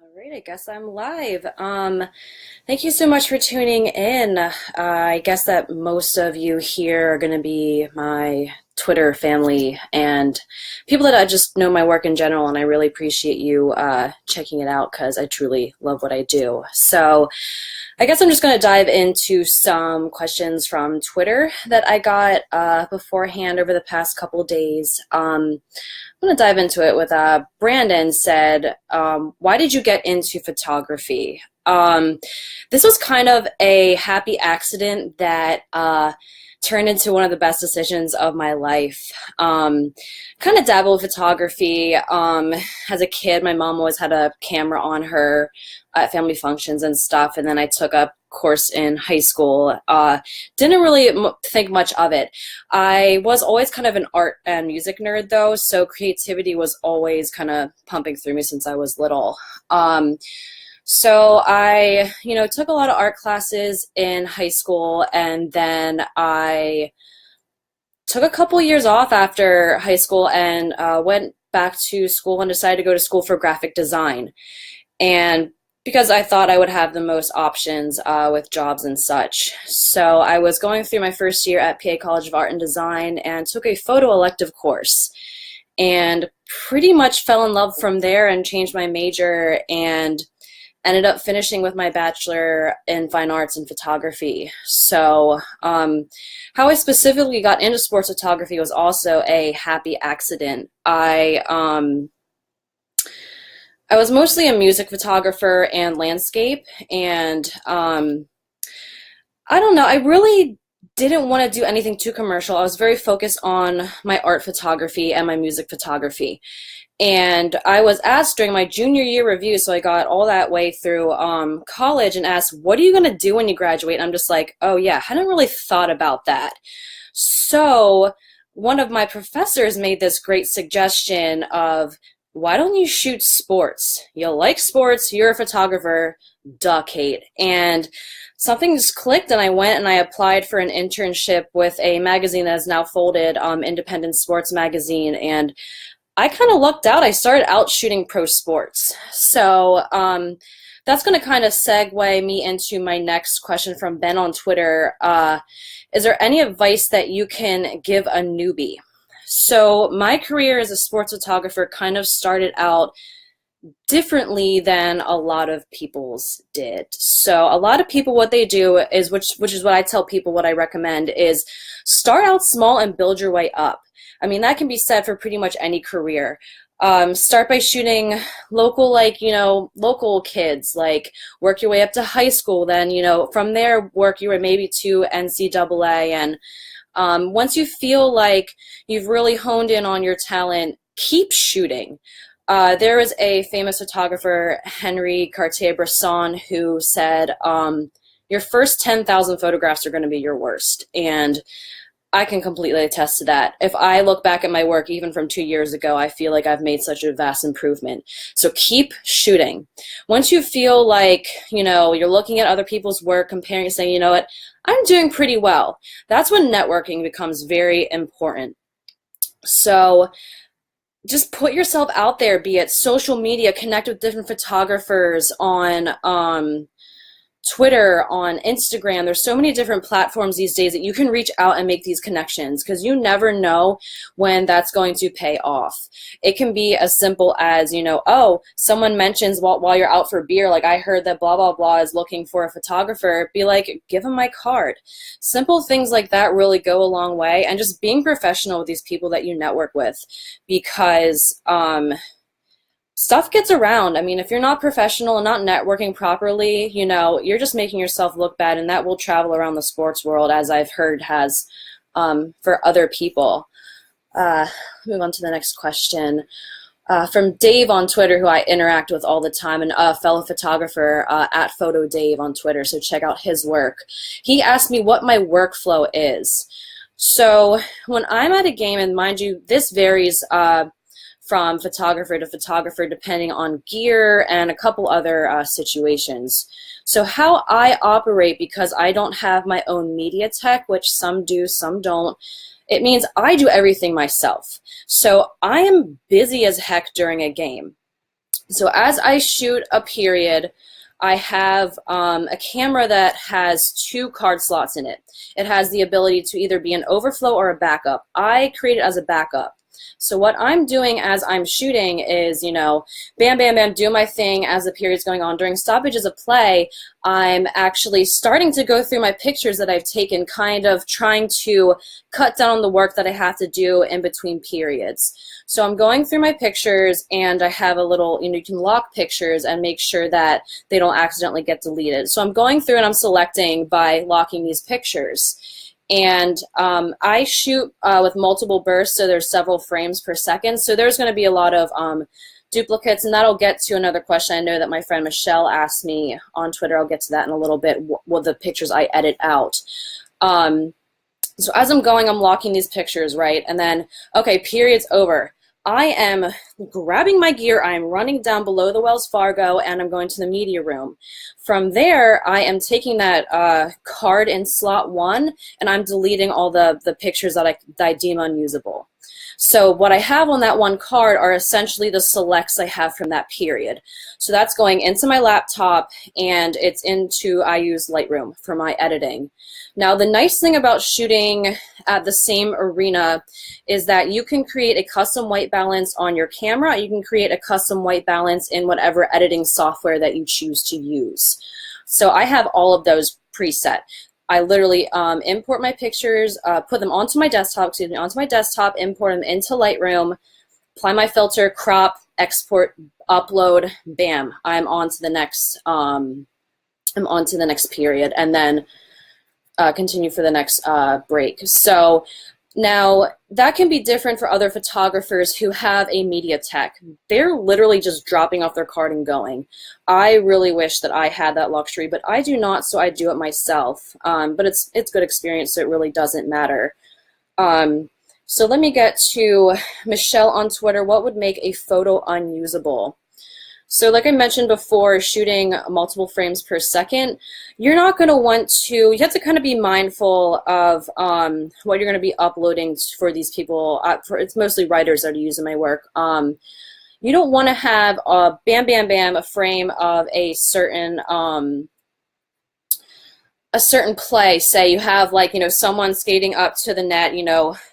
All right, I guess I'm live. Thank you so much for tuning in. I guess that most of you here are going to be my Twitter family and people that I just know my work in general, and I really appreciate you checking it out because I truly love what I do. So I guess I'm just going to dive into some questions from Twitter that I got beforehand over the past couple days. I'm going to dive into it with Brandon said, why did you get into photography? This was kind of a happy accident that turned into one of the best decisions of my life. Kind of dabbled with photography. As a kid, my mom always had a camera on her at family functions and stuff, and then I took a course in high school. Didn't really think much of it. I was always kind of an art and music nerd though, so creativity was always kind of pumping through me since I was little. So I, took a lot of art classes in high school, and then I took a couple years off after high school and went back to school and decided to go to school for graphic design. And because I thought I would have the most options with jobs and such. So I was going through my first year at PA College of Art and Design and took a photo elective course and pretty much fell in love from there and changed my major and ended up finishing with my bachelor in fine arts and photography. So how I specifically got into sports photography was also a happy accident. I was mostly a music photographer and landscape, and I don't know, I really didn't want to do anything too commercial. I was very focused on my art photography and my music photography. And I was asked during my junior year review, so I got all that way through college and asked, what are you going to do when you graduate? And I'm just like, oh yeah, I hadn't really thought about that. So one of my professors made this great suggestion of, why don't you shoot sports? You like sports, you're a photographer, duh, Kate. And something just clicked, and I went and I applied for an internship with a magazine that is now folded, Independent Sports Magazine, and I kind of lucked out. I started out shooting pro sports. So that's going to kind of segue me into my next question from Ben on Twitter. Is there any advice that you can give a newbie? So my career as a sports photographer kind of started out differently than a lot of people's did. So a lot of people, what they do is, which is what I tell people, what I recommend is start out small and build your way up. I mean, that can be said for pretty much any career. Start by shooting local, local kids, work your way up to high school. Then, from there, work your way maybe to NCAA. And once you feel like you've really honed in on your talent, keep shooting. There was a famous photographer, Henry Cartier-Bresson, who said, your first 10,000 photographs are going to be your worst. And I can completely attest to that. If I look back at my work, even from 2 years ago, I feel like I've made such a vast improvement. So keep shooting. Once you feel like, you're looking at other people's work, comparing and saying, you know what, I'm doing pretty well. That's when networking becomes very important. So just put yourself out there, be it social media, connect with different photographers on Twitter, on Instagram. There's so many different platforms these days that you can reach out and make these connections, because you never know when that's going to pay off. It can be as simple as, oh, someone mentions while you're out for beer, like, I heard that blah, blah, blah is looking for a photographer. Be like, give them my card. Simple things like that really go a long way. And just being professional with these people that you network with, because stuff gets around. I mean, if you're not professional and not networking properly, you're just making yourself look bad, and that will travel around the sports world, as I've heard has for other people. Move on to the next question. From Dave on Twitter, who I interact with all the time, and a fellow photographer at Photo Dave on Twitter, so check out his work. He asked me what my workflow is. So when I'm at a game, and mind you, this varies from photographer to photographer depending on gear and a couple other situations. So how I operate, because I don't have my own media tech, which some do, some don't, it means I do everything myself. So I am busy as heck during a game. So as I shoot a period, I have a camera that has two card slots in it. It has the ability to either be an overflow or a backup. I create it as a backup. So what I'm doing as I'm shooting is, bam, bam, bam, do my thing as the period's going on. During stoppages of play, I'm actually starting to go through my pictures that I've taken, kind of trying to cut down on the work that I have to do in between periods. So I'm going through my pictures, and I have a little, you can lock pictures and make sure that they don't accidentally get deleted. So I'm going through and I'm selecting by locking these pictures. And I shoot with multiple bursts, so there's several frames per second. So there's going to be a lot of duplicates, and that'll get to another question I know that my friend Michelle asked me on Twitter. I'll get to that in a little bit, what the pictures I edit out. So as I'm going, I'm locking these pictures, right? And then, okay, period's over. I am grabbing my gear, I am running down below the Wells Fargo, and I'm going to the media room. From there, I am taking that card in slot 1, and I'm deleting all the pictures that I deem unusable. So what I have on that one card are essentially the selects I have from that period. So that's going into my laptop, and I use Lightroom for my editing. Now, the nice thing about shooting at the same arena is that you can create a custom white balance on your camera. You can create a custom white balance in whatever editing software that you choose to use. So I have all of those preset. I literally import my pictures, put them onto my desktop, import them into Lightroom, apply my filter, crop, export, upload, bam, I'm on to the next period, and then continue for the next break. So now that can be different for other photographers who have a media tech. They're literally just dropping off their card and going. I really wish that I had that luxury, but I do not, so I do it myself. But it's good experience, so it really doesn't matter. So let me get to Michelle on Twitter. What would make a photo unusable? So like I mentioned before, shooting multiple frames per second, you're not going to want to, you have to kind of be mindful of what you're going to be uploading for these people. It's mostly writers that are using my work. You don't want to have a bam, bam, bam, a frame of a certain play. Say you have someone skating up to the net,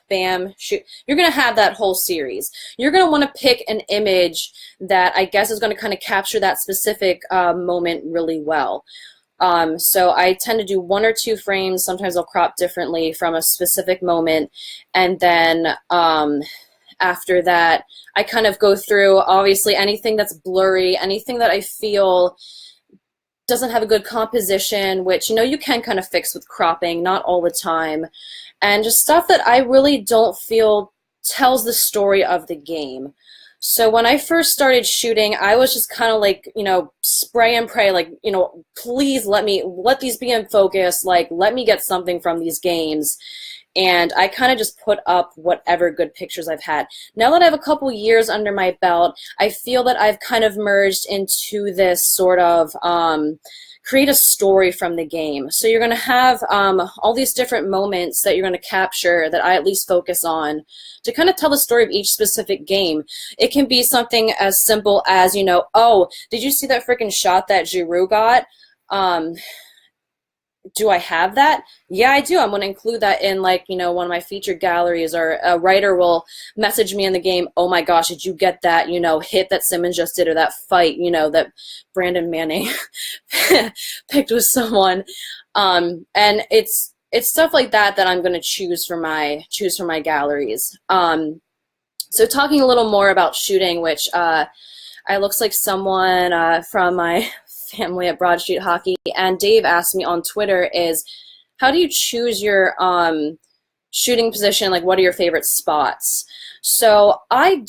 bam, shoot. You're going to have that whole series. You're going to want to pick an image that I guess is going to kind of capture that specific moment really well. So I tend to do 1 or 2 frames. Sometimes I'll crop differently from a specific moment. And then after that, I kind of go through, obviously, anything that's blurry, anything that I feel doesn't have a good composition, which you can kind of fix with cropping, not all the time, and just stuff that I really don't feel tells the story of the game. So when I first started shooting, I was just kind of like, spray and pray, please let these be in focus, let me get something from these games. And I kind of just put up whatever good pictures I've had. Now that I have a couple years under my belt, I feel that I've kind of merged into this sort of create a story from the game. So you're going to have all these different moments that you're going to capture that I at least focus on to kind of tell the story of each specific game. It can be something as simple as, oh, did you see that freaking shot that Giroux got? Do I have that? Yeah, I do. I'm going to include that in one of my featured galleries, or a writer will message me in the game, oh my gosh, did you get that, hit that Simmons just did, or that fight, that Brandon Manning picked with someone. And it's stuff like that that I'm going to choose for my galleries. So talking a little more about shooting, which looks like someone from my family at Broad Street Hockey, and Dave asked me on Twitter, is how do you choose your shooting position? What are your favorite spots? So I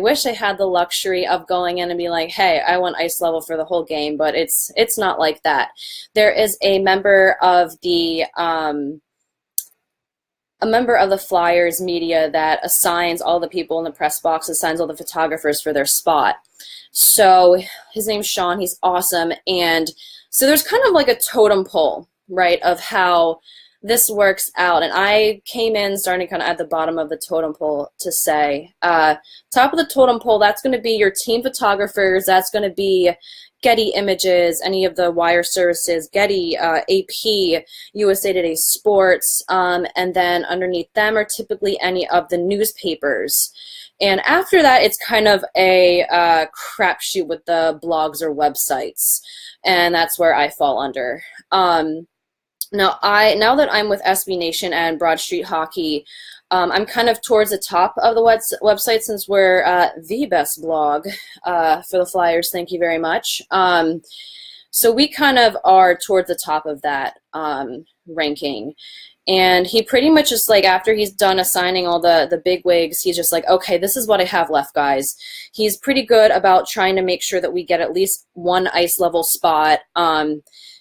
wish I had the luxury of going in and be like, hey, I want ice level for the whole game, but it's not like that. There is a member of the Flyers media that assigns all the people in the press box, assigns all the photographers for their spot. So his name's Sean, he's awesome. And so there's kind of like a totem pole, right, of how this works out. And I came in starting kind of at the bottom of the totem pole to say, top of the totem pole, that's going to be your team photographers. That's going to be Getty Images, any of the wire services, Getty, AP, USA Today Sports, and then underneath them are typically any of the newspapers. And after that, it's kind of a crapshoot with the blogs or websites, and that's where I fall under. Now that I'm with SB Nation and Broad Street Hockey, I'm kind of towards the top of the website since we're the best blog for the Flyers. Thank you very much. So we kind of are towards the top of that ranking. And he pretty much just like, after he's done assigning all the big wigs, he's just like, okay, this is what I have left, guys. He's pretty good about trying to make sure that we get at least one ice level spot.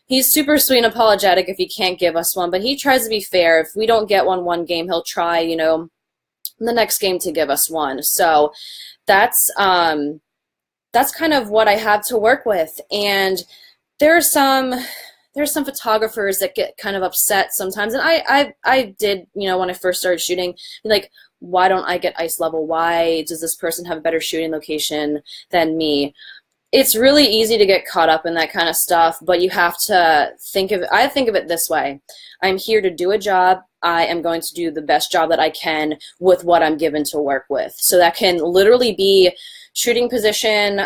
He's super sweet and apologetic if he can't give us one, but he tries to be fair. If we don't get one game, he'll try, the next game to give us one. So that's kind of what I have to work with. And there's some photographers that get kind of upset sometimes. And I did, when I first started shooting, like, why don't I get ice level? Why does this person have a better shooting location than me? It's really easy to get caught up in that kind of stuff, but you have to I think of it this way. I'm here to do a job. I am going to do the best job that I can with what I'm given to work with. So that can literally be shooting position,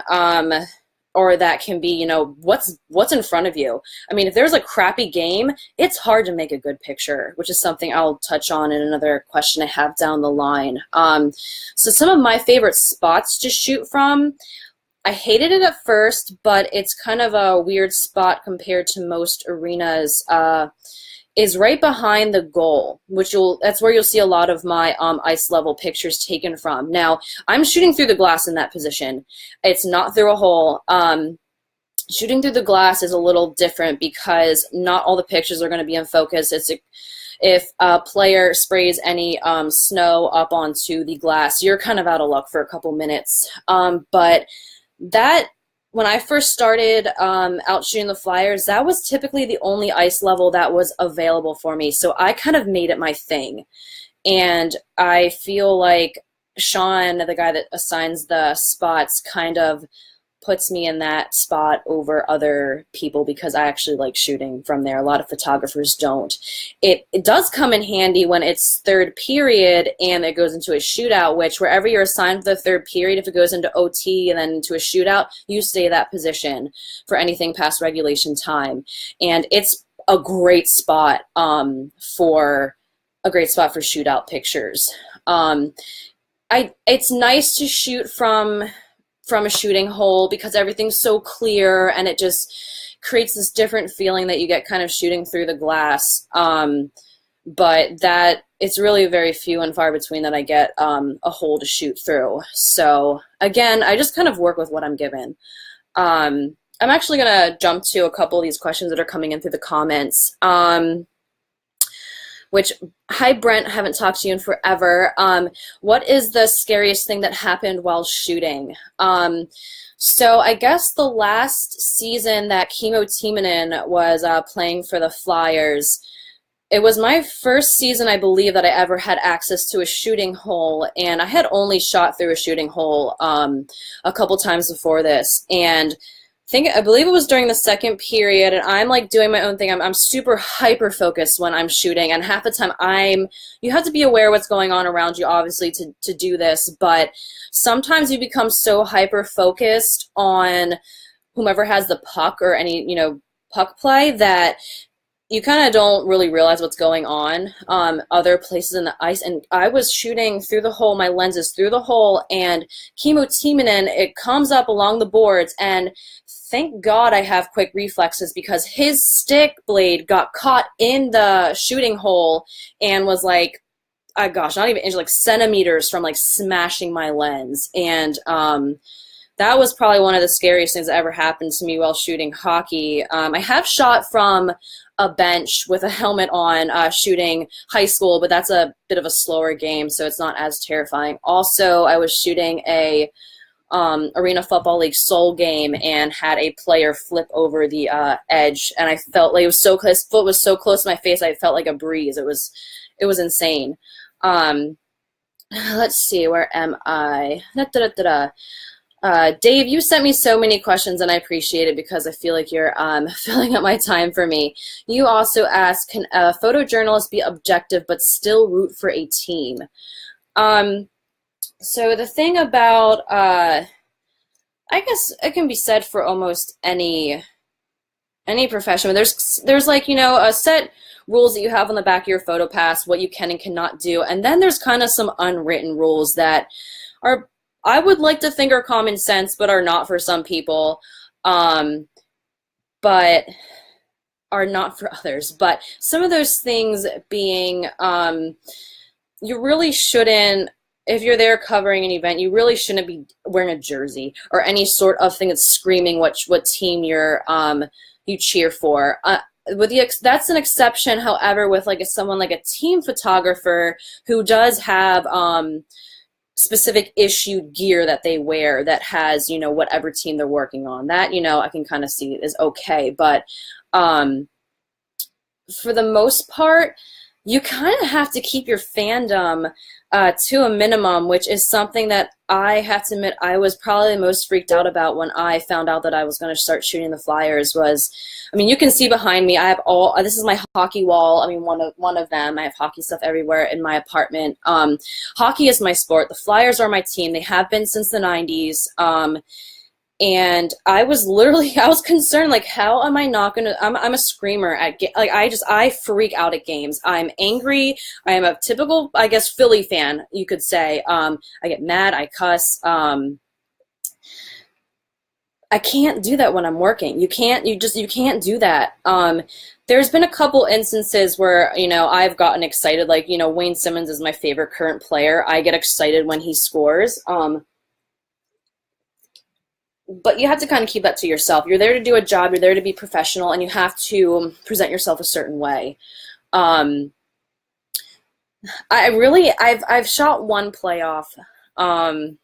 or that can be, what's in front of you. I mean, if there's a crappy game, it's hard to make a good picture, which is something I'll touch on in another question I have down the line. So some of my favorite spots to shoot from, I hated it at first, but it's kind of a weird spot compared to most arenas, is right behind the goal, that's where you'll see a lot of my ice level pictures taken from. Now, I'm shooting through the glass in that position. It's not through a hole. Shooting through the glass is a little different because not all the pictures are going to be in focus. If a player sprays any snow up onto the glass, you're kind of out of luck for a couple minutes. But when I first started out shooting the Flyers, that was typically the only ice level that was available for me. So I kind of made it my thing. And I feel like Sean, the guy that assigns the spots, kind of puts me in that spot over other people because I actually like shooting from there. A lot of photographers don't. It does come in handy when it's third period and it goes into a shootout, which wherever you're assigned for the third period, if it goes into OT and then into a shootout, you stay that position for anything past regulation time. And it's a great spot for shootout pictures. It's nice to shoot from a shooting hole because everything's so clear and it just creates this different feeling that you get kind of shooting through the glass. But that it's really very few and far between that I get a hole to shoot through. So again, I just kind of work with what I'm given. I'm actually going to jump to a couple of these questions that are coming in through the comments. Hi Brent, haven't talked to you in forever. What is the scariest thing that happened while shooting? So I guess the last season that Kimmo Timonen was playing for the Flyers, it was my first season, I believe, that I ever had access to a shooting hole, and I had only shot through a shooting hole a couple times before this, and I believe it was during the second period, and I'm like doing my own thing. I'm super hyper focused when I'm shooting, and half the time you have to be aware of what's going on around you, obviously, to do this, but sometimes you become so hyper focused on whomever has the puck or any, puck play that you kind of don't really realize what's going on other places in the ice. And I was shooting through the hole, my lens is through the hole, and Kimmo Timonen, it comes up along the boards, and thank God I have quick reflexes because his stick blade got caught in the shooting hole and was like, oh gosh, not even inches, like centimeters from like smashing my lens. And that was probably one of the scariest things that ever happened to me while shooting hockey. I have shot from a bench with a helmet on shooting high school, but that's a bit of a slower game, so it's not as terrifying. Also, I was shooting a Arena Football League Soul game and had a player flip over the edge, and I felt like it was so close. His foot was so close to my face, I felt like a breeze. It was insane. Um, let's see, where am I? Da-da-da-da-da. Dave, you sent me so many questions, and I appreciate it because I feel like you're filling up my time for me. You also asked, can a photojournalist be objective but still root for a team? So the thing about, I guess it can be said for almost any profession. There's like, a set rules that you have on the back of your photo pass, what you can and cannot do, and then there's kind of some unwritten rules that are, I would like to think, are common sense, but are not for some people, but are not for others. But some of those things being, you really shouldn't, if you're there covering an event, you really shouldn't be wearing a jersey or any sort of thing that's screaming what team you cheer for. That's an exception, however, with like someone like a team photographer who does have specific issued gear that they wear that has, whatever team they're working on. That, I can kind of see is okay. But for the most part, you kind of have to keep your fandom to a minimum, which is something that I have to admit I was probably the most freaked out about when I found out that I was going to start shooting the Flyers. You can see behind me, I have this is my hockey wall. One of them. I have hockey stuff everywhere in my apartment. Hockey is my sport. The Flyers are my team. They have been since the 90s. And I was concerned, like, how am I not going to, I'm a screamer I freak out at games. I'm angry. I am a typical, I guess, Philly fan, you could say. I get mad, I cuss. I can't do that when I'm working. You can't do that. There's been a couple instances where, I've gotten excited, like, Wayne Simmons is my favorite current player. I get excited when he scores. But you have to kind of keep that to yourself. You're there to do a job. You're there to be professional, and you have to present yourself a certain way. I've shot one playoff. I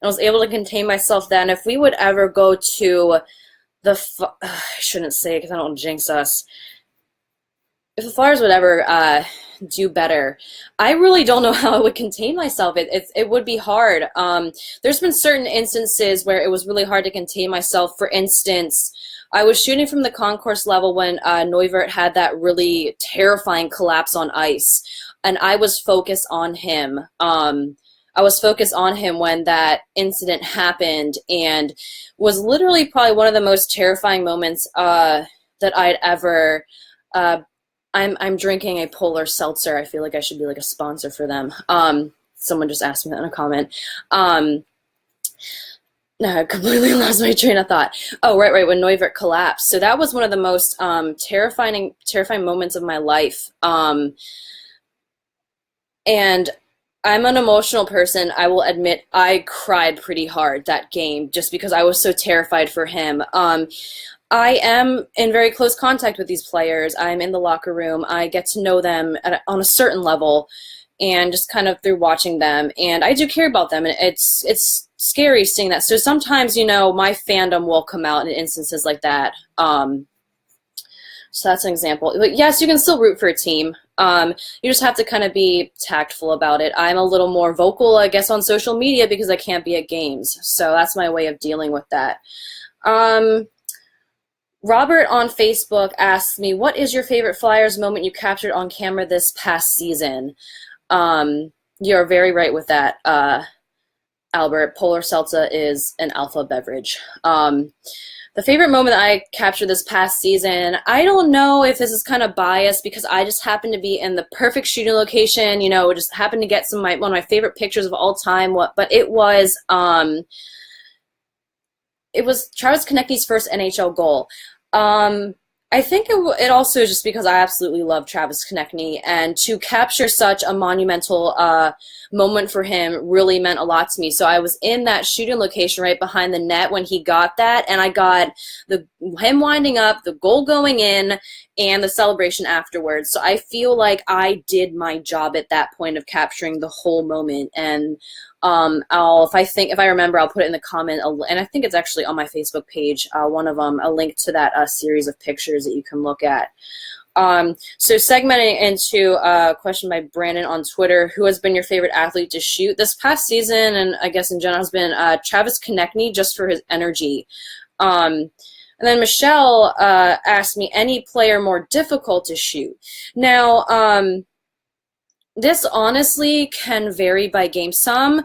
was able to contain myself then. If we would ever go to I shouldn't say it because I don't want to jinx us. If the Flyers would ever do better, I really don't know how I would contain myself. It would be hard. There's been certain instances where it was really hard to contain myself. For instance, I was shooting from the concourse level when Neuvert had that really terrifying collapse on ice, and I was focused on him. I was focused on him when that incident happened, and was literally probably one of the most terrifying moments that I'd ever. I'm drinking a polar seltzer. I feel like I should be like a sponsor for them. Someone just asked me that in a comment. No, I completely lost my train of thought. Oh, right, when Neuvert collapsed. So that was one of the most terrifying moments of my life. And I'm an emotional person. I will admit I cried pretty hard that game just because I was so terrified for him. I am in very close contact with these players. I'm in the locker room. I get to know them on a certain level, and just kind of through watching them. And I do care about them, and it's scary seeing that. So sometimes, my fandom will come out in instances like that. So that's an example. But yes, you can still root for a team. You just have to kind of be tactful about it. I'm a little more vocal, I guess, on social media because I can't be at games. So that's my way of dealing with that. Robert on Facebook asks me, what is your favorite Flyers moment you captured on camera this past season? You're very right with that, Albert. Polar Seltzer is an alpha beverage. The favorite moment that I captured this past season, I don't know if this is kind of biased because I just happened to be in the perfect shooting location, just happened to get one of my favorite pictures of all time. But it was Travis Konecny's first NHL goal. I think it also is just because I absolutely love Travis Konecny, and to capture such a monumental moment for him really meant a lot to me. So I was in that shooting location right behind the net when he got that, and I got him winding up, the goal going in, and the celebration afterwards. So I feel like I did my job at that point of capturing the whole moment, and if I remember, I'll put it in the comment, and I think it's actually on my Facebook page, one of them, a link to that series of pictures that you can look at. So segmenting into a question by Brandon on Twitter, who has been your favorite athlete to shoot this past season, and I guess in general, has been Travis Konechny, just for his energy. And then Michelle asked me, any player more difficult to shoot? Now, this honestly can vary by game. Some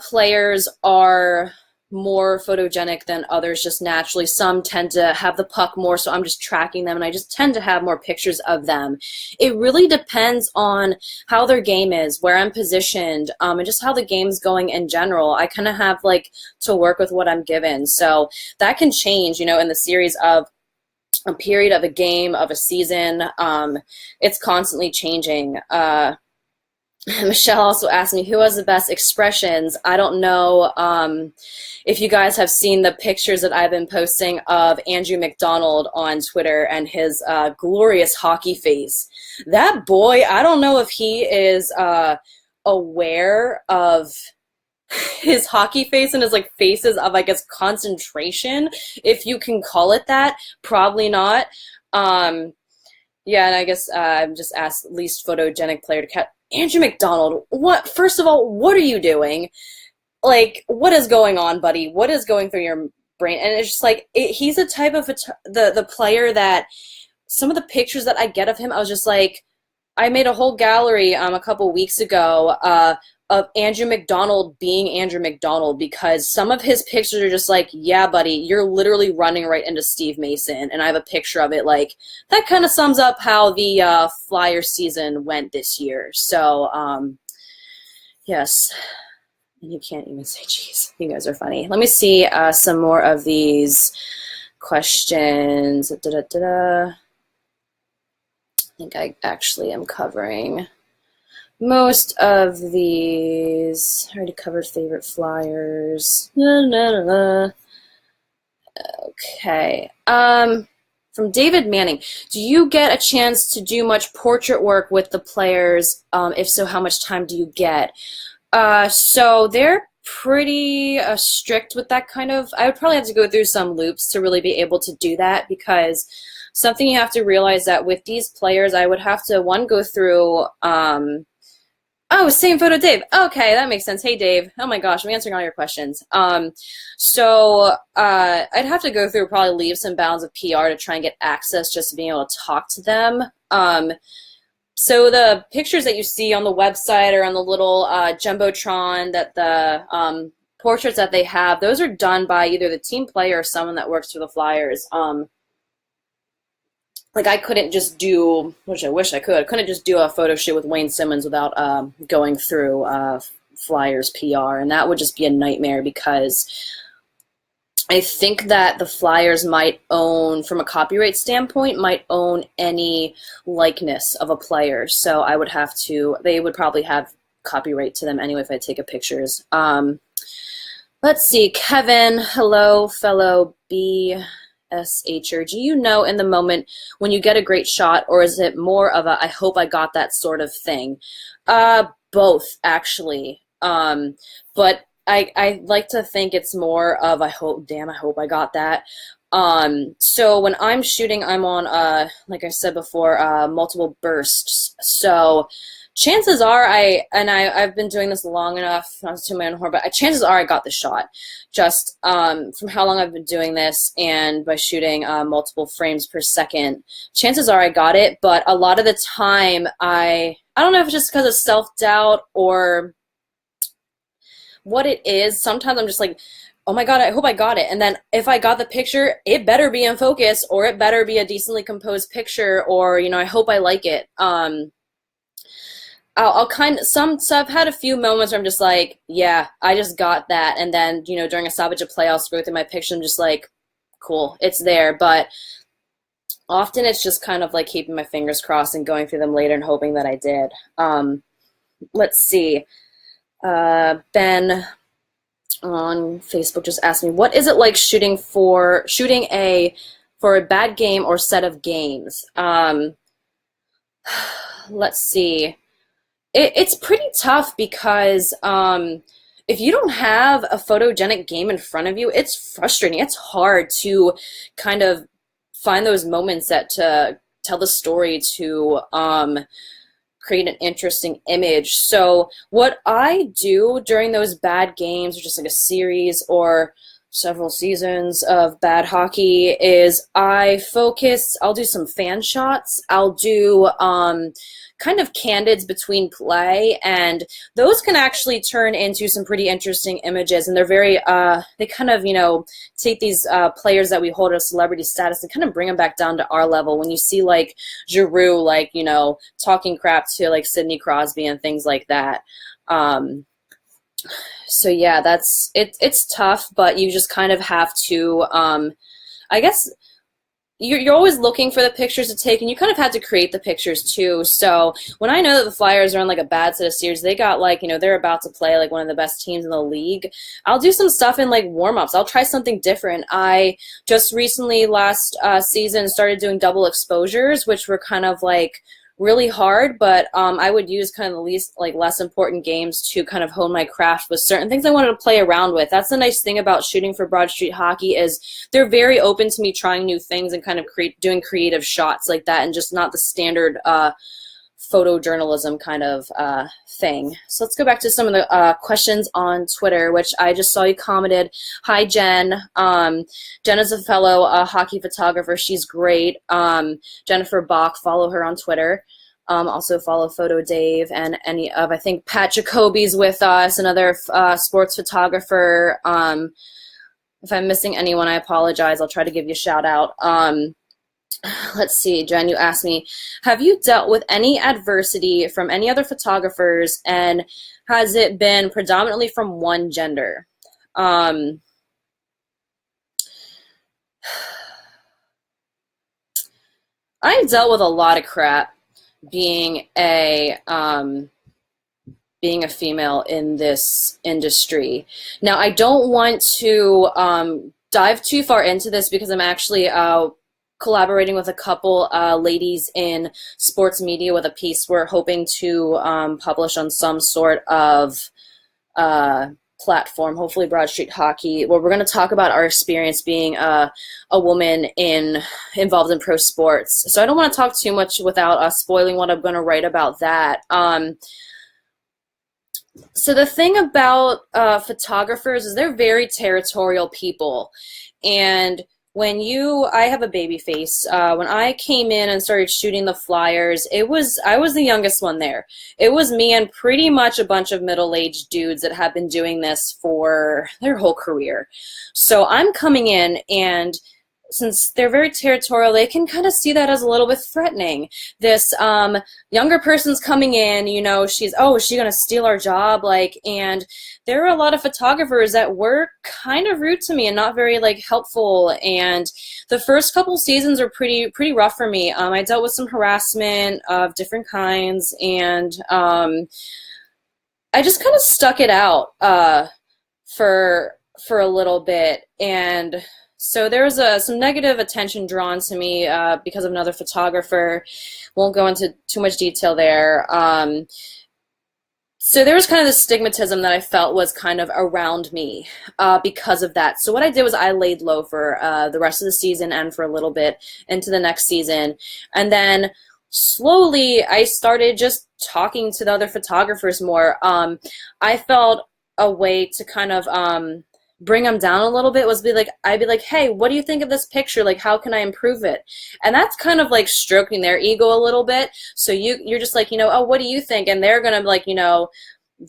players are more photogenic than others just naturally. Some tend to have the puck more, so I'm just tracking them, and I just tend to have more pictures of them. It really depends on how their game is, where I'm positioned, and just how the game's going in general. I kind of have like to work with what I'm given, so that can change, in the series of a period of a game, of a season. It's constantly changing. Michelle also asked me who has the best expressions. I don't know if you guys have seen the pictures that I've been posting of Andrew McDonald on Twitter and his glorious hockey face. That boy, I don't know if he is aware of his hockey face and his like faces of, I guess, concentration, if you can call it that. Probably not. Yeah, and I guess I'm just asked least photogenic player to catch. Andrew McDonald, first of all, what are you doing? Like, what is going on, buddy? What is going through your brain? And it's just like, he's a type of the player that some of the pictures that I get of him, I was just like, I made a whole gallery a couple weeks ago of Andrew McDonald being Andrew McDonald, because some of his pictures are just like, yeah, buddy, you're literally running right into Steve Mason. And I have a picture of it. Like, that kind of sums up how the Flyers season went this year. So, yes. And you can't even say cheese. You guys are funny. Let me see some more of these questions. I think I actually am covering most of these. I already covered favorite Flyers. Okay. From David Manning, do you get a chance to do much portrait work with the players? If so, how much time do you get? So they're pretty strict with that kind of. I would probably have to go through some loops to really be able to do that, because something you have to realize that with these players, I would have to, one, go through oh, same photo, Dave. Okay, that makes sense. Hey, Dave. Oh my gosh, I'm answering all your questions. So I'd have to go through, probably leave some bounds of PR to try and get access just to being able to talk to them. So the pictures that you see on the website or on the little jumbotron, that the portraits that they have, those are done by either the team player or someone that works for the Flyers. Like, I couldn't just do, which I wish I could, I couldn't just do a photo shoot with Wayne Simmons without going through Flyers PR, and that would just be a nightmare, because I think that the Flyers might own, from a copyright standpoint, might own any likeness of a player, so I would have to, they would probably have copyright to them anyway if I take a pictures. Let's see, Kevin, hello, fellow B. SHer, do you know in the moment when you get a great shot, or is it more of a I hope I got that sort of thing? Both, actually. But I like to think it's more of I hope I got that. So when I'm shooting, I'm on like I said before, multiple bursts. So chances are I've been doing this long enough, not to my own horn, but chances are I got the shot, just from how long I've been doing this, and by shooting multiple frames per second. Chances are I got it, but a lot of the time I don't know if it's just because of self-doubt or what it is. Sometimes I'm just like, oh my God, I hope I got it. And then if I got the picture, it better be in focus, or it better be a decently composed picture, or, I hope I like it. I'll so I've had a few moments where I'm just like, yeah, I just got that. And then, during a stoppage of play, I'll scroll through my picture and I'm just like, cool, it's there. But often it's just kind of like keeping my fingers crossed and going through them later and hoping that I did. Let's see. Ben on Facebook just asked me, what is it like shooting for a bad game or set of games? Let's see. It's pretty tough because if you don't have a photogenic game in front of you, it's frustrating. It's hard to kind of find those moments that to tell the story to create an interesting image. So what I do during those bad games, or just like a series or several seasons of bad hockey, is I'll do some fan shots. I'll do kind of candids between play, and those can actually turn into some pretty interesting images. And they're very, they kind of, take these players that we hold at celebrity status and kind of bring them back down to our level. When you see like Giroux, like, talking crap to like Sidney Crosby and things like that. So yeah, that's it. It's tough, but you just kind of have to, I guess you're always looking for the pictures to take, and you kind of had to create the pictures too. So when I know that the Flyers are on like a bad set of series, they got like, they're about to play like one of the best teams in the league, I'll do some stuff in like warm-ups. I'll try something different. I just recently last season started doing double exposures, which were kind of like really hard, but I would use kind of the least, like, less important games to kind of hone my craft with certain things I wanted to play around with. That's the nice thing about shooting for Broad Street Hockey, is they're very open to me trying new things and kind of doing creative shots like that, and just not the standard photojournalism kind of thing. So let's go back to some of the questions on Twitter, which I just saw you commented. Hi, Jen. Jen is a fellow hockey photographer. She's great. Jennifer Bach, follow her on Twitter. Also follow Photo Dave, and any of, I think Pat Jacoby's with us, another sports photographer. If I'm missing anyone, I apologize. I'll try to give you a shout out. Let's see, Jen, you asked me, have you dealt with any adversity from any other photographers, and has it been predominantly from one gender? I've dealt with a lot of crap being a female in this industry. Now, I don't want to dive too far into this, because I'm actually collaborating with a couple ladies in sports media with a piece we're hoping to publish on some sort of platform, hopefully Broad Street Hockey, where we're going to talk about our experience being a woman involved in pro sports. So I don't want to talk too much without spoiling what I'm going to write about that. So the thing about photographers is they're very territorial people, and I have a baby face. When I came in and started shooting the Flyers, I was the youngest one there. It was me and pretty much a bunch of middle-aged dudes that have been doing this for their whole career. So I'm coming in, and since they're very territorial, they can kind of see that as a little bit threatening. This younger person's coming in, is she going to steal our job? And there are a lot of photographers that were kind of rude to me and not very helpful. And the first couple seasons are pretty rough for me. I dealt with some harassment of different kinds, and I just kind of stuck it out for a little bit. And so there was some negative attention drawn to me because of another photographer. Won't go into too much detail there. So there was kind of this stigmatism that I felt was kind of around me because of that. So what I did was I laid low for the rest of the season and for a little bit into the next season. And then slowly I started just talking to the other photographers more. I felt a way to kind of bring them down a little bit was I'd be like, hey, what do you think of this picture? How can I improve it? And that's kind of stroking their ego a little bit. So you're just oh, what do you think? And they're going to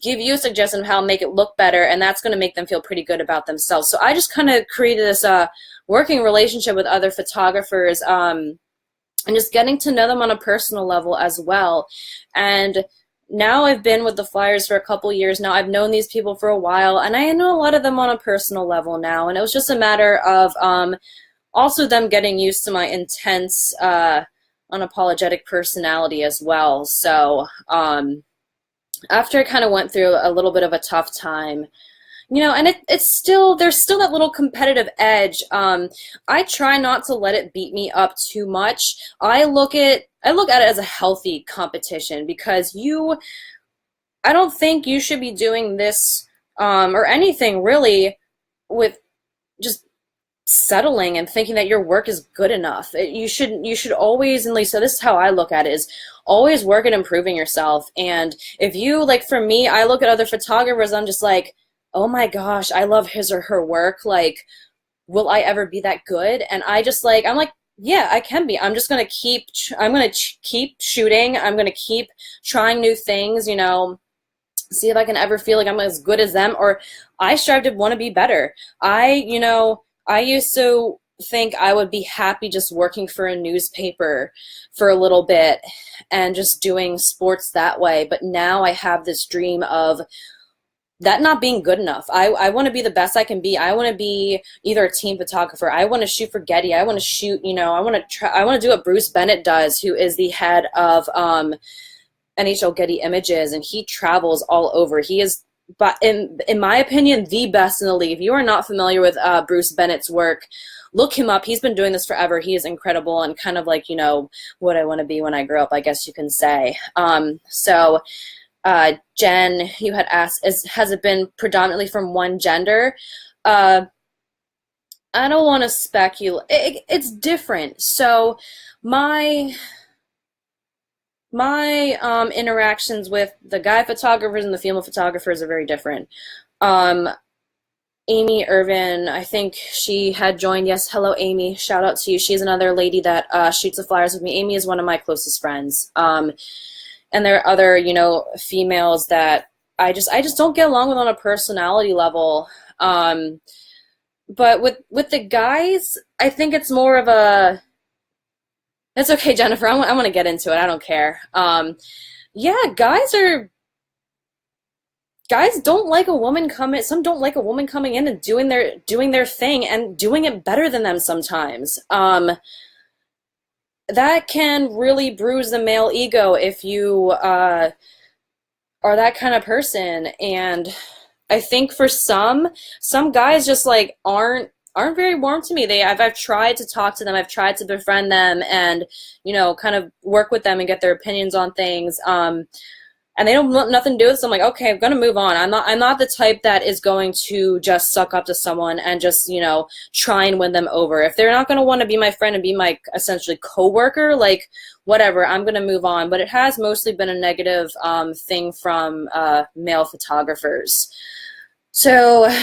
give you a suggestion of how to make it look better, and that's going to make them feel pretty good about themselves. So I just kind of created this working relationship with other photographers, and just getting to know them on a personal level as well. And now I've been with the Flyers for a couple years now. I've known these people for a while, and I know a lot of them on a personal level now. And it was just a matter of also them getting used to my intense, unapologetic personality as well. So after I kind of went through a little bit of a tough time, and there's still that little competitive edge. I try not to let it beat me up too much. I look at it as a healthy competition, because I don't think you should be doing this or anything really with just settling and thinking that your work is good enough. You should always, and Lisa, this is how I look at it, is always work at improving yourself. And if you, like for me, I look at other photographers, I'm just like, oh my gosh, I love his or her work. Like, will I ever be that good? And I'm like, yeah, I can be. I'm just gonna keep shooting. I'm gonna keep trying new things, see if I can ever feel like I'm as good as them, or I strive to want to be better. I used to think I would be happy just working for a newspaper for a little bit and just doing sports that way. But now I have this dream of that not being good enough. I want to be the best I can be. I want to be either a team photographer. I want to shoot for Getty. I want to shoot, I want to do what Bruce Bennett does, who is the head of NHL Getty Images, and he travels all over. He is, but in my opinion, the best in the league. If you are not familiar with Bruce Bennett's work, look him up. He's been doing this forever. He is incredible and kind of like, what I want to be when I grow up, I guess you can say. Jen, you had asked, has it been predominantly from one gender? I don't want to speculate. It's different. So my interactions with the guy photographers and the female photographers are very different. Amy Irvin, I think she had joined. Yes, hello, Amy. Shout out to you. She's another lady that shoots the flyers with me. Amy is one of my closest friends. And there are other, females that I just don't get along with on a personality level. But with the guys, I think it's more of a. It's okay, Jennifer. I want to get into it. I don't care. Yeah, guys don't like a woman coming. Some don't like a woman coming in and doing their thing and doing it better than them sometimes. That can really bruise the male ego if you are that kind of person. And I think for some guys just like aren't very warm to me. I've tried to talk to them. I've tried to befriend them and, kind of work with them and get their opinions on things. And they don't want nothing to do with it. So I'm like, okay, I'm going to move on. I'm not the type that is going to just suck up to someone and just, try and win them over. If they're not going to want to be my friend and be my essentially coworker, like whatever, I'm going to move on. But it has mostly been a negative thing from male photographers. So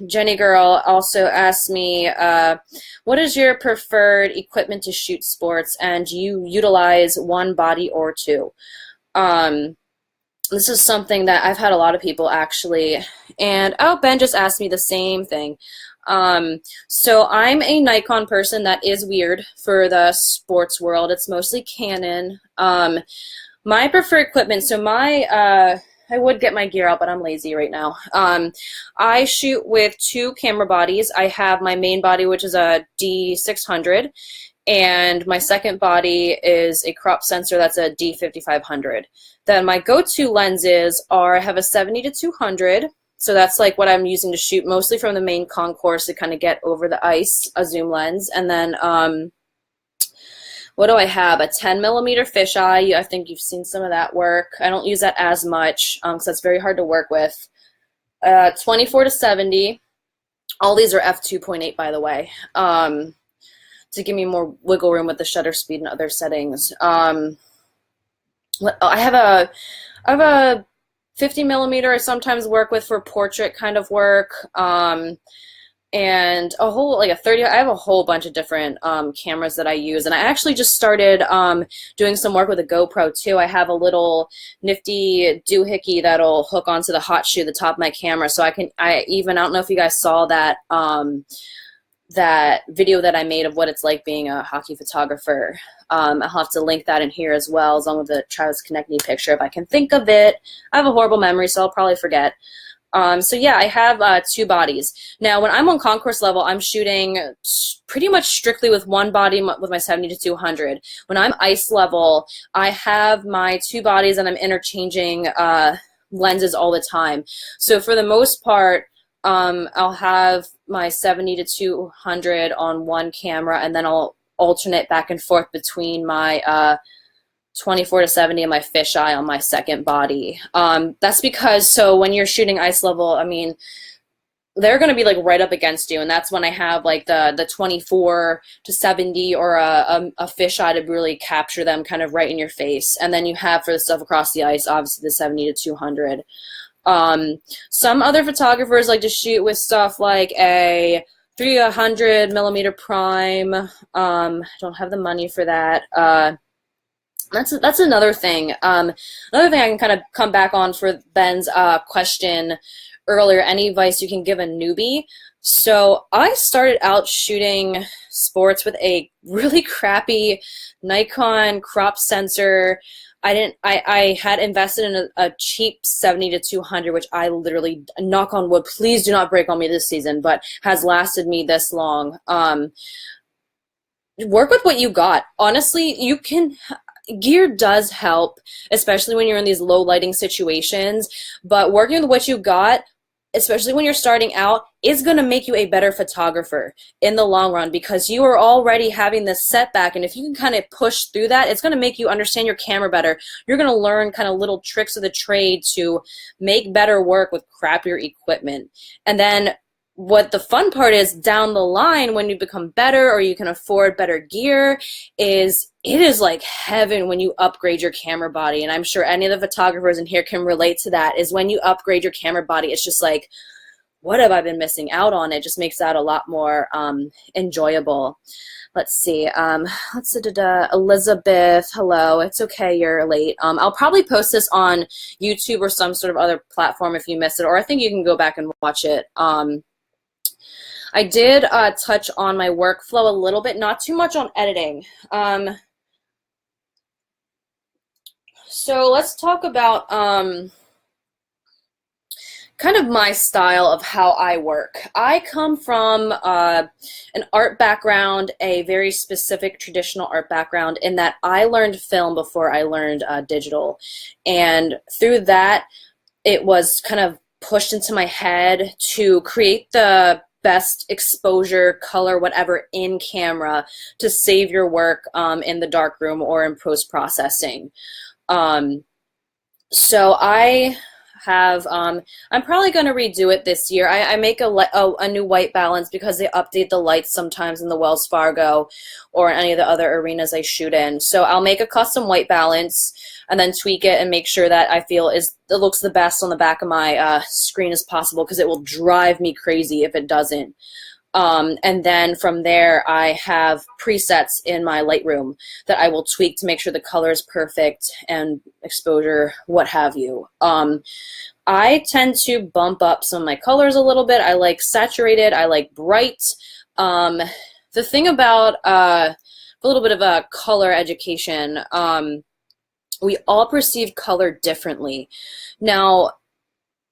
Jenny Girl also asked me, what is your preferred equipment to shoot sports, and do you utilize one body or two? This is something that I've had a lot of people actually, and Ben just asked me the same thing. So I'm a Nikon person. That is weird for the sports world. It's mostly Canon. My preferred equipment, so I would get my gear out, but I'm lazy right now. I shoot with two camera bodies. I have my main body, which is a D600, and my second body is a crop sensor that's a D5500. Then my go-to lenses are, I have a 70-200, so that's like what I'm using to shoot mostly from the main concourse to kind of get over the ice, a zoom lens. And then what do I have? A 10mm fisheye. I think you've seen some of that work. I don't use that as much because that's very hard to work with. 24-70. All these are f2.8, by the way, to give me more wiggle room with the shutter speed and other settings. I have a 50mm I sometimes work with for portrait kind of work, and a whole, like a 30, I have a whole bunch of different cameras that I use, and I actually just started doing some work with a GoPro too. I have a little nifty doohickey that'll hook onto the hot shoe, the top of my camera, so I don't know if you guys saw that that video that I made of what it's like being a hockey photographer. I'll have to link that in here as well, as long as the Travis Konechny picture, if I can think of it. I have a horrible memory, so I'll probably forget. So yeah, I have two bodies. Now, when I'm on concourse level, I'm shooting pretty much strictly with one body with my 70-200. When I'm ice level, I have my two bodies and I'm interchanging lenses all the time. So for the most part, I'll have my 70-200 on one camera, and then I'll alternate back and forth between my 24 to 70 of my fisheye on my second body. That's because, so when you're shooting ice level, I mean, they're going to be like right up against you, and that's when I have like the 24 to 70 or a fisheye to really capture them kind of right in your face. And then you have for the stuff across the ice, obviously the 70 to 200. Some other photographers like to shoot with stuff like a 300 millimeter prime. I don't have the money for that. That's another thing. Another thing I can kind of come back on for Ben's question earlier, any advice you can give a newbie. So I started out shooting sports with a really crappy Nikon crop sensor. I had invested in a cheap 70 to 200, which I literally, knock on wood, please do not break on me this season, but has lasted me this long. Work with what you got. Honestly, gear does help, especially when you're in these low lighting situations, but working with what you got, especially when you're starting out, is going to make you a better photographer in the long run, because you are already having this setback, and if you can kind of push through that, it's going to make you understand your camera better. You're going to learn kind of little tricks of the trade to make better work with crappier equipment. And then what the fun part is down the line, when you become better or you can afford better gear, is it is like heaven when you upgrade your camera body. And I'm sure any of the photographers in here can relate to that, is when you upgrade your camera body, it's just like, what have I been missing out on? It just makes that a lot more enjoyable. Let's see. Elizabeth, hello. It's okay, you're late. I'll probably post this on YouTube or some sort of other platform if you missed it, or I think you can go back and watch it. I did touch on my workflow a little bit, not too much on editing. So let's talk about kind of my style of how I work. I come from an art background, a very specific traditional art background, in that I learned film before I learned digital. And through that, it was kind of pushed into my head to create the best exposure, color, whatever in camera to save your work in the darkroom or in post-processing. So I have, I'm probably going to redo it this year. I make a new white balance because they update the lights sometimes in the Wells Fargo or in any of the other arenas I shoot in. So I'll make a custom white balance and then tweak it and make sure that I feel it looks the best on the back of my screen as possible, because it will drive me crazy if it doesn't. And then from there, I have presets in my Lightroom that I will tweak to make sure the color is perfect and exposure, what have you. I tend to bump up some of my colors a little bit. I like saturated. I like bright. The thing about a little bit of a color education, we all perceive color differently. Now,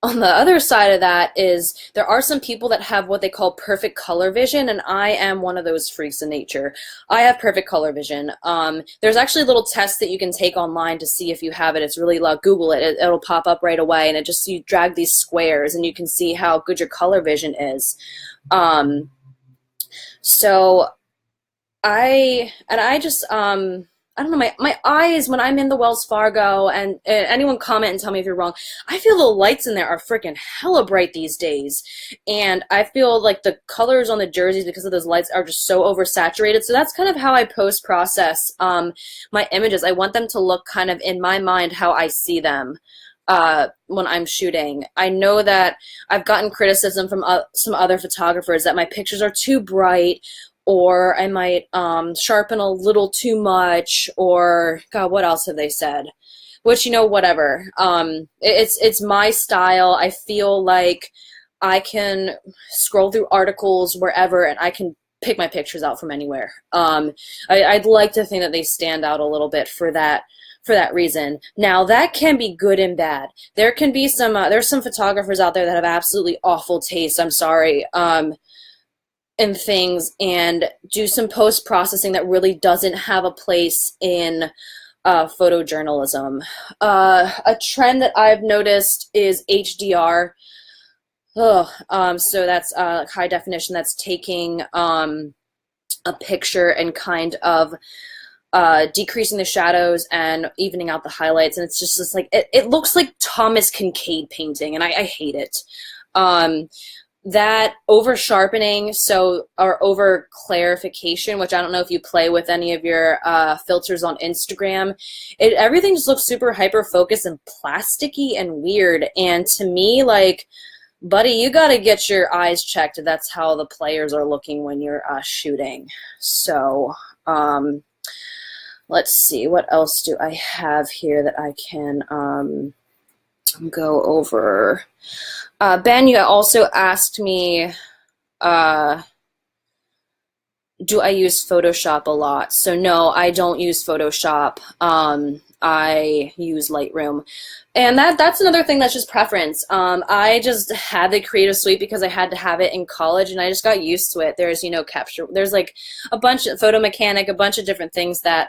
on the other side of that is there are some people that have what they call perfect color vision, and I am one of those freaks of nature. I have perfect color vision. There's actually a little test that you can take online to see if you have it. It's really loud. Google it. It'll pop up right away, and you drag these squares, and you can see how good your color vision is. So I don't know, my eyes, when I'm in the Wells Fargo, and anyone comment and tell me if you're wrong, I feel the lights in there are freaking hella bright these days. And I feel like the colors on the jerseys, because of those lights, are just so oversaturated. So that's kind of how I post-process my images. I want them to look kind of, in my mind, how I see them when I'm shooting. I know that I've gotten criticism from some other photographers that my pictures are too bright, or I might sharpen a little too much, or God, what else have they said? Which, whatever. It's my style. I feel like I can scroll through articles wherever, and I can pick my pictures out from anywhere. I'd like to think that they stand out a little bit for that reason. Now, that can be good and bad. There can be there's some photographers out there that have absolutely awful taste. I'm sorry. And things, and do some post-processing that really doesn't have a place in photojournalism. A trend that I've noticed is HDR. So that's high definition. That's taking a picture and kind of decreasing the shadows and evening out the highlights, and it's just like it looks like Thomas Kincaid painting, and I hate it. Um, that over sharpening, or over clarification, which I don't know if you play with any of your filters on Instagram, everything just looks super hyper focused and plasticky and weird. And to me, like, buddy, you got to get your eyes checked if that's how the players are looking when you're shooting. So let's see, what else do I have here that I can go over? Ben, you also asked me, do I use Photoshop a lot? So no, I don't use Photoshop. I use Lightroom. And that's another thing that's just preference. I just had the Creative Suite because I had to have it in college, and I just got used to it. There's, capture, there's like a bunch of Photo Mechanic, a bunch of different things that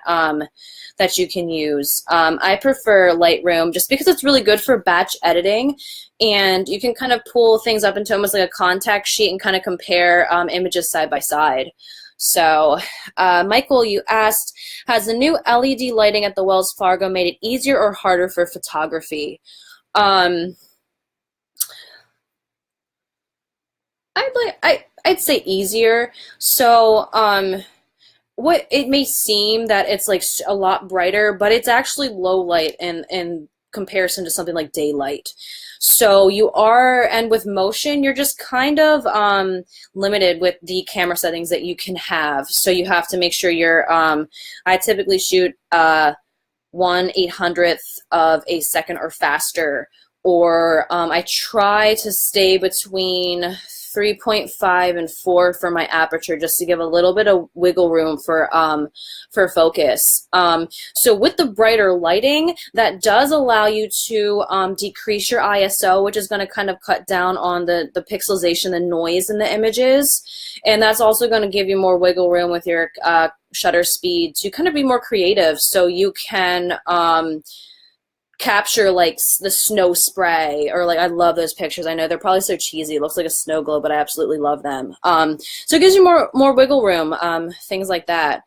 that you can use. I prefer Lightroom just because it's really good for batch editing, and you can kind of pull things up into almost like a contact sheet and kind of compare images side by side. So, Michael, you asked, has the new LED lighting at the Wells Fargo made it easier or harder for photography? I'd say easier. So, what it may seem that it's like a lot brighter, but it's actually low light in comparison to something like daylight. So you are, and with motion, you're just kind of limited with the camera settings that you can have. So you have to make sure you're, I typically shoot 1/800th of a second or faster, or I try to stay between 3.5 and 4 for my aperture, just to give a little bit of wiggle room for focus. So with the brighter lighting, that does allow you to decrease your ISO, which is going to kind of cut down on the pixelization, the noise in the images, and that's also going to give you more wiggle room with your shutter speed to kind of be more creative. So you can capture like the snow spray, or like, I love those pictures. I know they're probably so cheesy, it looks like a snow globe, but I absolutely love them. So it gives you more wiggle room, things like that.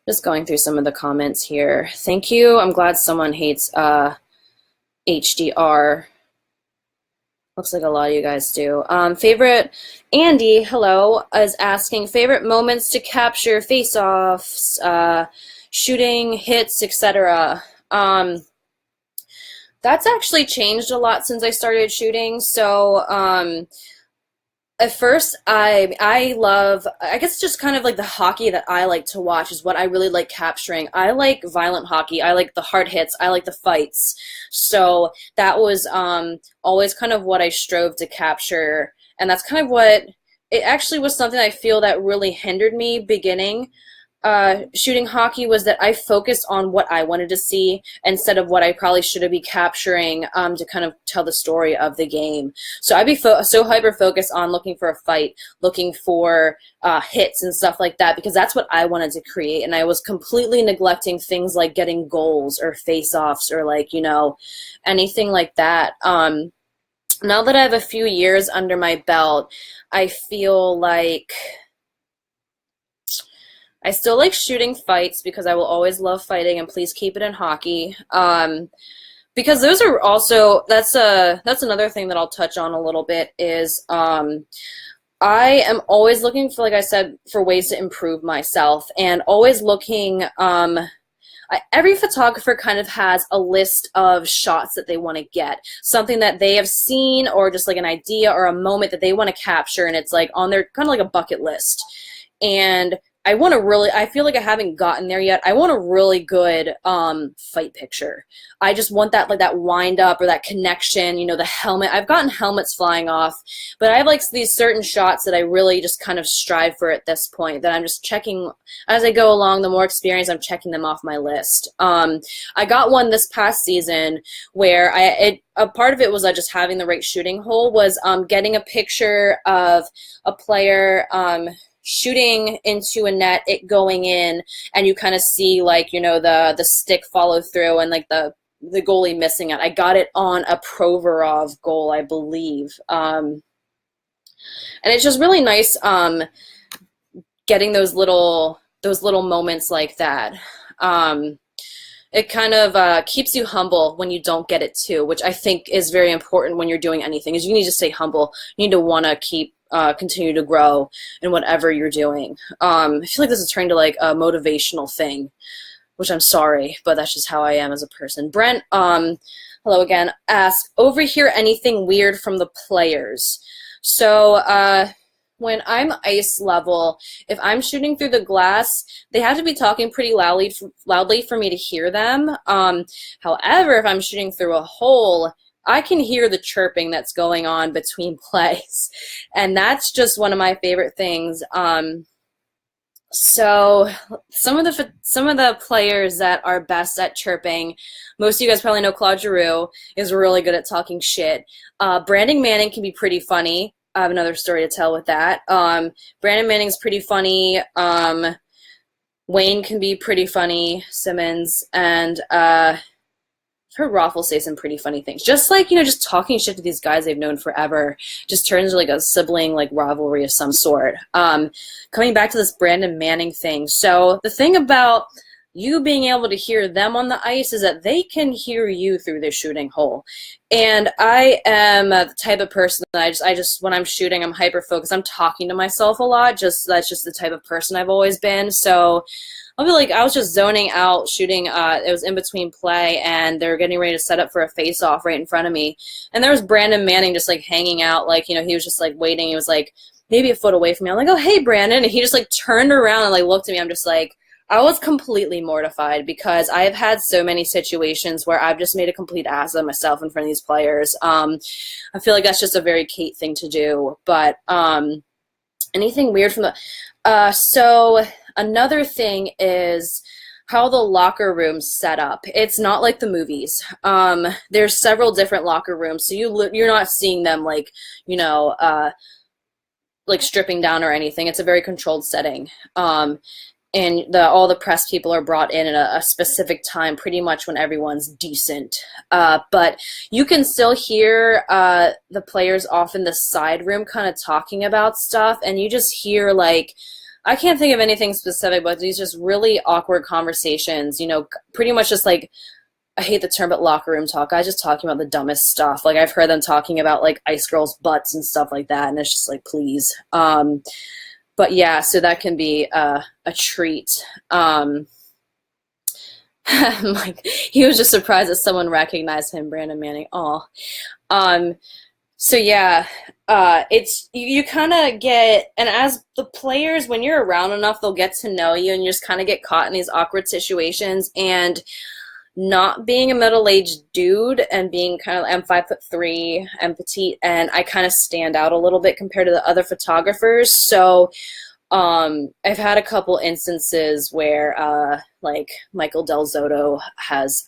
Just going through some of the comments here. Thank you. I'm glad someone hates HDR. Looks like a lot of you guys do. Favorite, Andy, hello, is asking, favorite moments to capture face-offs, shooting, hits, etc. That's actually changed a lot since I started shooting. So at first, I love, I guess just kind of like the hockey that I like to watch is what I really like capturing. I like violent hockey. I like the hard hits. I like the fights. So that was always kind of what I strove to capture. And that's kind of what, it actually was something I feel that really hindered me beginning shooting hockey, was that I focused on what I wanted to see instead of what I probably should have been capturing to kind of tell the story of the game. So I'd be so hyper-focused on looking for a fight, looking for hits and stuff like that, because that's what I wanted to create, and I was completely neglecting things like getting goals or face-offs or like, anything like that. Now that I have a few years under my belt, I feel like I still like shooting fights because I will always love fighting, and please keep it in hockey. Because those are also, that's another thing that I'll touch on a little bit is I am always looking for, like I said, for ways to improve myself, and always looking, every photographer kind of has a list of shots that they want to get, something that they have seen, or just like an idea or a moment that they want to capture, and it's like on their kind of like a bucket list. And I feel like I haven't gotten there yet. I want a really good fight picture. I just want that, like that wind up or that connection, the helmet. I've gotten helmets flying off, but I have like these certain shots that I really just kind of strive for at this point, that I'm just checking as I go along. The more experience, I'm checking them off my list. I got one this past season where a part of it was just having the right shooting hole, was getting a picture of a player shooting into a net, it going in, and you kind of see like, the stick follow through and like the goalie missing it. I got it on a Provorov goal, I believe. And it's just really nice getting those little moments like that. Um, it kind of keeps you humble when you don't get it too, which I think is very important when you're doing anything. Is you need to stay humble. You need to want to keep continue to grow in whatever you're doing. I feel like this is turning to like a motivational thing, which I'm sorry, but that's just how I am as a person. Brent, hello again, asks, overhear anything weird from the players? So, when I'm ice level, if I'm shooting through the glass, they have to be talking pretty loudly for me to hear them. However, if I'm shooting through a hole, I can hear the chirping that's going on between plays, and that's just one of my favorite things. So some of the players that are best at chirping, most of you guys probably know Claude Giroux is really good at talking shit. Brandon Manning can be pretty funny. I have another story to tell with that. Brandon Manning's pretty funny. Wayne can be pretty funny. Simmons, and I've heard Raffle say some pretty funny things. Just like, just talking shit to these guys they've known forever just turns into like a sibling like rivalry of some sort. Coming back to this Brandon Manning thing. So the thing about you being able to hear them on the ice is that they can hear you through the shooting hole. And I am the type of person that I just when I'm shooting, I'm hyper focused. I'm talking to myself a lot. That's just the type of person I've always been. So I'll be like, I was just zoning out shooting. It was in between play, and they were getting ready to set up for a face-off right in front of me. And there was Brandon Manning just like hanging out, like, he was just like waiting. He was like maybe a foot away from me. I'm like, oh, hey, Brandon. And he just like turned around and like looked at me. I'm just like, I was completely mortified because I've had so many situations where I've just made a complete ass of myself in front of these players. I feel like that's just a very Kate thing to do. But anything weird from the so another thing is how the locker room's set up. It's not like the movies. There's several different locker rooms, so you're not seeing them like like stripping down or anything. It's a very controlled setting. And all the press people are brought in at a specific time, pretty much when everyone's decent. But you can still hear the players off in the side room kind of talking about stuff, and you just hear, like, I can't think of anything specific, but these just really awkward conversations, pretty much just like, I hate the term, but locker room talk. I just talking about the dumbest stuff. Like, I've heard them talking about, like, ice girls' butts and stuff like that, and it's just like, please. But yeah, so that can be a treat. Like, he was just surprised that someone recognized him, Brandon Manning. Aw. So yeah, it's you kind of get, and as the players, when you're around enough, they'll get to know you, and you just kind of get caught in these awkward situations. And not being a middle-aged dude and being kind of, I'm 5'3", I'm petite, and I kind of stand out a little bit compared to the other photographers. So I've had a couple instances where like Michael Del Zotto has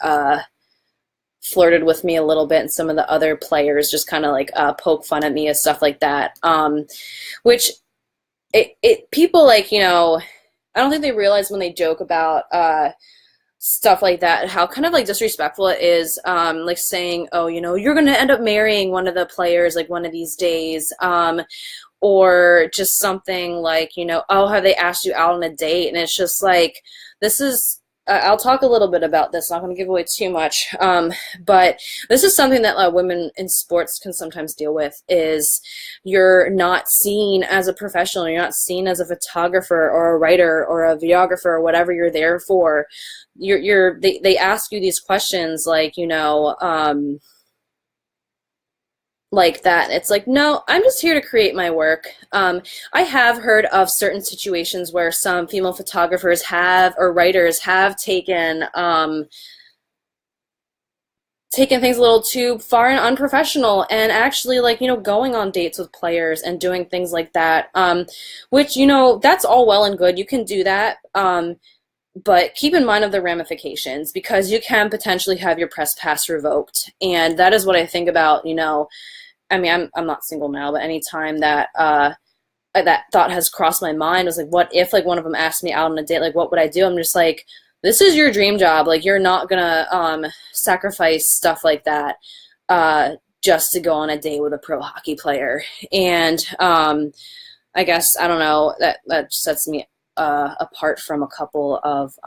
flirted with me a little bit, and some of the other players just kind of like poke fun at me and stuff like that, which people, like, I don't think they realize when they joke about stuff like that, how kind of like disrespectful it is, like saying, oh, you're going to end up marrying one of the players like one of these days, or just something like, oh, have they asked you out on a date? And it's just like, this is, I'll talk a little bit about this. I'm not going to give away too much, but this is something that women in sports can sometimes deal with, is you're not seen as a professional. You're not seen as a photographer or a writer or a videographer or whatever you're there for. They ask you these questions like, like that. It's like, no, I'm just here to create my work. I have heard of certain situations where some female photographers have, or writers have taken things a little too far and unprofessional, and actually, like, going on dates with players and doing things like that, which, that's all well and good. You can do that. But keep in mind of the ramifications, because you can potentially have your press pass revoked. And that is what I think about, I mean, I'm not single now, but any time that that thought has crossed my mind was like, what if like one of them asked me out on a date? Like, what would I do? I'm just like, this is your dream job. Like, you're not gonna sacrifice stuff like that just to go on a date with a pro hockey player. And I guess, I don't know, that sets me apart from a couple of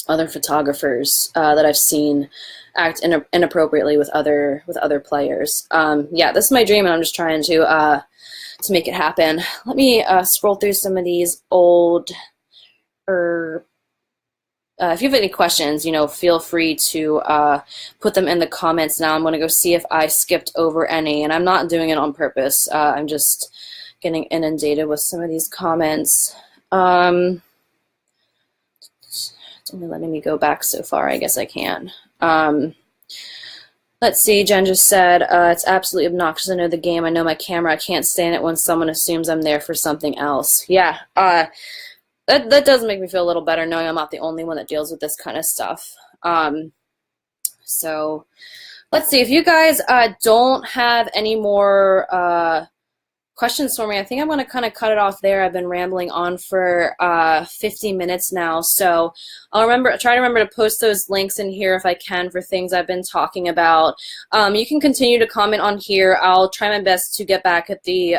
other photographers that I've seen act inappropriately with other players. Yeah, this is my dream, and I'm just trying to make it happen. Let me scroll through some of these old, or if you have any questions, feel free to put them in the comments now. I'm going to go see if I skipped over any, and I'm not doing it on purpose. I'm just getting inundated with some of these comments. It's only letting me go back so far. I guess I can. Let's see. Jen just said, it's absolutely obnoxious. I know the game. I know my camera. I can't stand it when someone assumes I'm there for something else. Yeah. That does make me feel a little better knowing I'm not the only one that deals with this kind of stuff. So let's see. If you guys don't have any more questions for me, I think I'm going to kind of cut it off there. I've been rambling on for 50 minutes now, so I'll try to remember to post those links in here if I can for things I've been talking about. You can continue to comment on here. I'll try my best to get back at the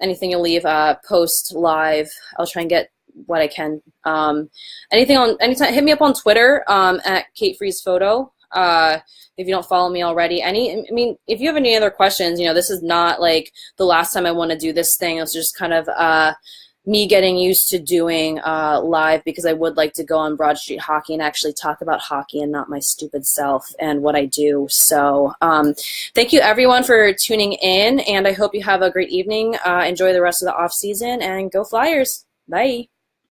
anything you leave post live. I'll try and get what I can. Anytime, hit me up on Twitter at Kate Frese Photo. If you don't follow me already. If you have any other questions, this is not like the last time I want to do this thing. It was just kind of me getting used to doing live, because I would like to go on Broad Street Hockey and actually talk about hockey and not my stupid self and what I do. So thank you everyone for tuning in, and I hope you have a great evening. Enjoy the rest of the off season, and go Flyers. Bye.